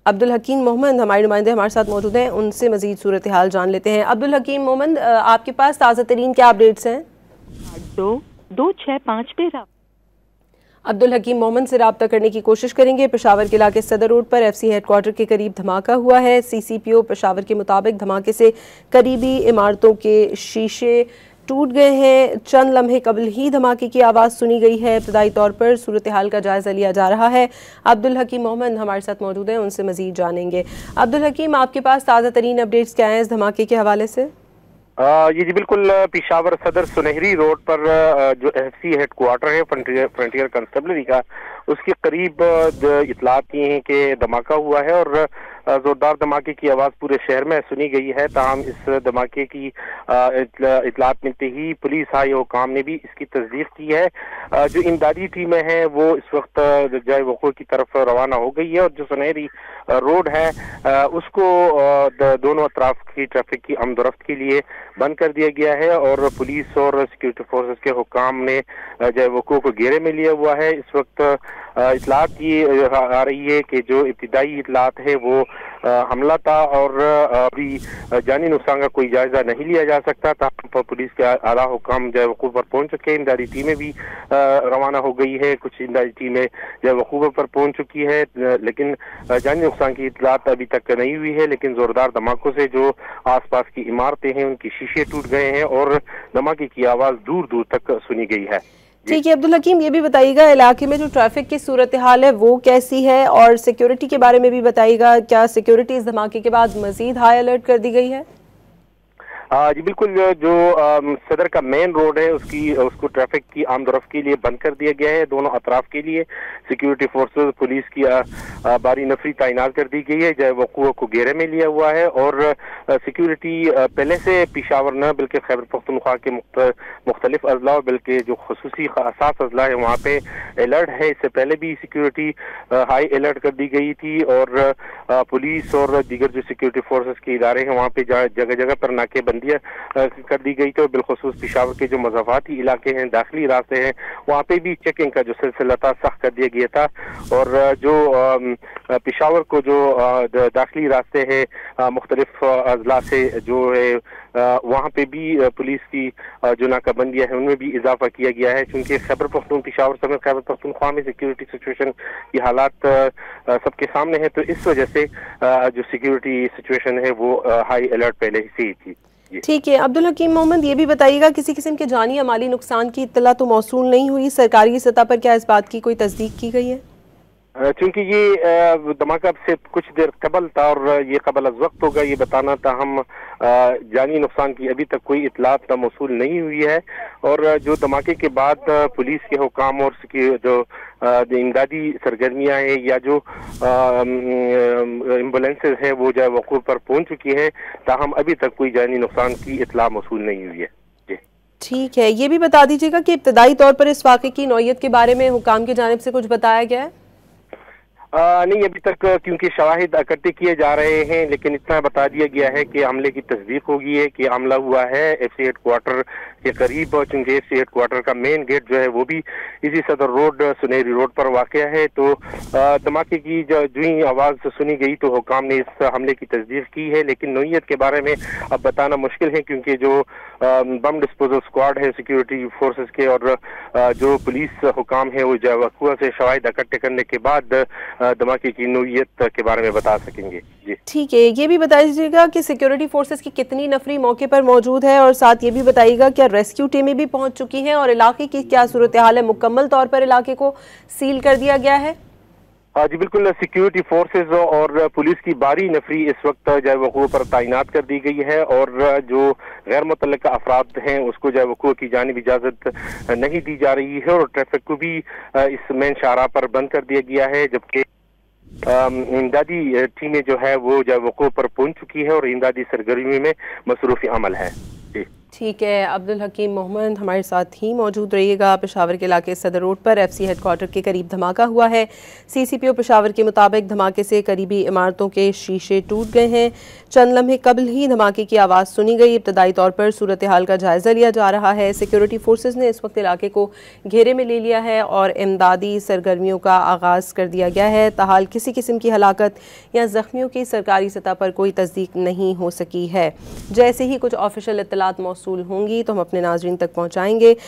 عبدالحکیم مومند ہمارے نمائندے ہمارے ساتھ موجود ہیں، ان سے مزید صورتحال جان لیتے ہیں۔ عبدالحکیم مومند، آپ کے پاس تازہ ترین کیا اپڈیٹس ہیں؟ 265 پہ عبدالحکیم مومند سے رابطہ کرنے کی کوشش کریں گے۔ پشاور کے علاقے صدر روڈ پر ایف سی ہیڈ کوارٹر کے قریب دھماکہ ہوا ہے۔ سی سی پی او پشاور کے مطابق دھماکے سے قریبی عمارتوں کے شیشے ٹوٹ گئے ہیں۔ چند لمحے قبل ہی دھماکے کی آواز سنی گئی ہے۔ ابتدائی طور پر صورتحال کا جائزہ لیا جا رہا ہے۔ عبدالحکیم مومند ہمارے ساتھ موجود ہیں، ان سے مزید جانیں گے۔ عبدالحکیم، آپ کے پاس تازہ ترین اپڈیٹس کیا ہیں اس دھماکے کے حوالے سے؟ جی بالکل، پشاور صدر سنہری روڈ پر جو ایف سی ہیڈ کوارٹر ہے فرنٹیئر کنسٹیبلری کا، اس کے قریب اطلاعات کی ہیں کہ دھماکہ ہوا ہے اور زوردار دھماکے کی آواز پورے شہر میں سنی گئی ہے۔ تاہم اس دھماکے کی اطلاعات ملتے ہی پولیس ہائی حکام نے بھی اس کی تصدیق کی ہے۔ جو امدادی ٹیمیں ہیں وہ اس وقت جائے وقوع کی طرف روانہ ہو گئی ہے اور جو سنہری روڈ ہے اس کو دونوں اطراف کی ٹریفک کی آمد و رفت کے لیے بند کر دیا گیا ہے اور پولیس اور سیکورٹی فورسز کے حکام نے جائے وقوع کو گھیرے میں لیا ہوا ہے۔ اس وقت اطلاعات یہ آ رہی ہے کہ جو ابتدائی اطلاعات ہے وہ حملہ تھا اور ابھی جانی نقصان کا کوئی جائزہ نہیں لیا جا سکتا۔ تاہم پولیس کے اعلیٰ حکام جائے وقوع پر پہنچ چکے ہیں، امدادی ٹیمیں بھی روانہ ہو گئی ہے، کچھ امدادی ٹیمیں جائے وقوع پر پہنچ چکی ہے، لیکن جانی نقصان کی اطلاعات ابھی تک نہیں ہوئی ہے۔ لیکن زوردار دھماکوں سے جو آس پاس کی عمارتیں ہیں ان کی شیشے ٹوٹ گئے ہیں اور دھماکے کی آواز دور دور تک سنی گئی ہے۔ ٹھیک ہے عبدالحکیم، یہ بھی بتائیے گا علاقے میں جو ٹریفک کی صورتحال ہے وہ کیسی ہے، اور سیکیورٹی کے بارے میں بھی بتائیے گا، کیا سیکیورٹی اس دھماکے کے بعد مزید ہائی الرٹ کر دی گئی ہے؟ جی بالکل، جو صدر کا مین روڈ ہے اس کو ٹریفک کی آمد و رفت کے لیے بند کر دیا گیا ہے۔ دونوں اطراف کے لیے سیکیورٹی فورسز پولیس کی باری نفری تعینات کر دی گئی ہے، جائے وقوع کو گھیرے میں لیا ہوا ہے اور سیکیورٹی پہلے سے پشاور نہ بلکہ خیبر پختونخوا کے مختلف اضلاع بلکہ جو خصوصی حساس اضلاع ہے وہاں پہ الرٹ ہے۔ اس سے پہلے بھی سیکیورٹی ہائی الرٹ کر دی گئی تھی اور پولیس اور دیگر جو سیکیورٹی فورسز کے ادارے ہیں وہاں پہ جگہ جگہ پر ناکے بندیاں کر دی گئی تھی۔ بالخصوص پشاور کے جو مضافاتی علاقے ہیں، داخلی راستے ہیں، وہاں پہ بھی چیکنگ کا جو سلسلہ تھا سخت کر دیا گیا تھا اور جو پشاور کو جو داخلی راستے ہیں مختلف اضلاع سے جو ہے وہاں پہ بھی پولیس کی جو ناکہ بندیاں ہیں ان میں بھی اضافہ کیا گیا ہے، چونکہ خیبر پشاور سمیت خیبر پختونخوا میں سیکیورٹی سچویشن کی حالات سب کے سامنے ہیں، تو اس وجہ سے جو سیکیورٹی سچویشن ہے وہ ہائی الرٹ پہلے ہی تھی۔ ٹھیک ہے عبدالحکیم مومند، یہ بھی بتائیے گا کسی قسم کے جانی یا مالی نقصان کی اطلاع تو موصول نہیں ہوئی، سرکاری سطح پر کیا اس بات کی کوئی تصدیق کی گئی ہے؟ چونکہ یہ دھماکہ سے کچھ دیر قبل تھا اور یہ قبل از وقت ہوگا یہ بتانا تھا، ہم جانی نقصان کی ابھی تک کوئی اطلاعات موصول نہیں ہوئی ہے اور جو دھماکے کے بعد پولیس کے حکام اور جو امدادی سرگرمیاں ہیں یا جو ایمبولینسز ہیں وہ جائے وقوع پر پہنچ چکی ہیں، تاہم ابھی تک کوئی جانی نقصان کی اطلاع موصول نہیں ہوئی ہے۔ ٹھیک ہے، یہ بھی بتا دیجیے گا کہ ابتدائی طور پر اس واقعے کی نوعیت کے بارے میں حکام کی جانب سے کچھ بتایا گیا ہے؟ نہیں، ابھی تک کیونکہ شواہد اکٹھے کیے جا رہے ہیں، لیکن اتنا بتا دیا گیا ہے کہ حملے کی تصدیق ہوگی ہے کہ حملہ ہوا ہے ایف سی ہیڈ کوارٹر کے قریب، چونکہ ایف سی ہیڈ کوارٹر کا مین گیٹ جو ہے وہ بھی اسی صدر روڈ سنہری روڈ پر واقع ہے۔ تو دھماکے کی جو ہی آواز سنی گئی تو حکام نے اس حملے کی تصدیق کی ہے، لیکن نوعیت کے بارے میں اب بتانا مشکل ہے کیونکہ جو بم ڈسپوزل اسکواڈ ہے سیکیورٹی فورسز کے اور جو پولیس حکام ہے وہ جائے وقوع سے شواہد اکٹھے کرنے کے بعد دھماکے کی نوعیت کے بارے میں بتا سکیں گے۔ جی ٹھیک ہے، یہ بھی بتا دیجیے گا کہ سیکیورٹی فورسز کی کتنی نفری موقع پر موجود ہے، اور ساتھ یہ بھی بتائیے گا کیا ریسکیو ٹیمیں بھی پہنچ چکی ہیں اور علاقے کی کیا صورتحال ہے، مکمل طور پر علاقے کو سیل کر دیا گیا ہے؟ جی بالکل، سیکیورٹی فورسز اور پولیس کی باری نفری اس وقت جائے وقوع پر تعینات کر دی گئی ہے اور جو غیر متعلقہ افراد ہیں اس کو جائے وقوع کی جانب اجازت نہیں دی جا رہی ہے اور ٹریفک کو بھی اس مین شاہراہ پر بند کر دیا گیا ہے، جبکہ امدادی ٹیمیں جو ہے وہ جائے وقوع پر پہنچ چکی ہے اور امدادی سرگرمی میں مصروف عمل ہے۔ ٹھیک ہے، عبدالحکیم محمد ہمارے ساتھ ہی موجود رہیے گا۔ پشاور کے علاقے صدر روڈ پر ایف سی ہیڈ کوارٹر کے قریب دھماکہ ہوا ہے۔ سی سی پی او پشاور کے مطابق دھماکے سے قریبی عمارتوں کے شیشے ٹوٹ گئے ہیں۔ چند لمحے قبل ہی دھماکے کی آواز سنی گئی۔ ابتدائی طور پر صورتحال کا جائزہ لیا جا رہا ہے۔ سیکیورٹی فورسز نے اس وقت علاقے کو گھیرے میں لے لیا ہے اور امدادی سرگرمیوں کا آغاز کر دیا گیا ہے۔ تاحال کسی قسم کی ہلاکت یا زخمیوں کی سرکاری سطح پر کوئی تصدیق نہیں ہو سکی ہے۔ جیسے ہی کچھ آفیشل اطلاعات موصول ہوں گی تو ہم اپنے ناظرین تک پہنچائیں گے۔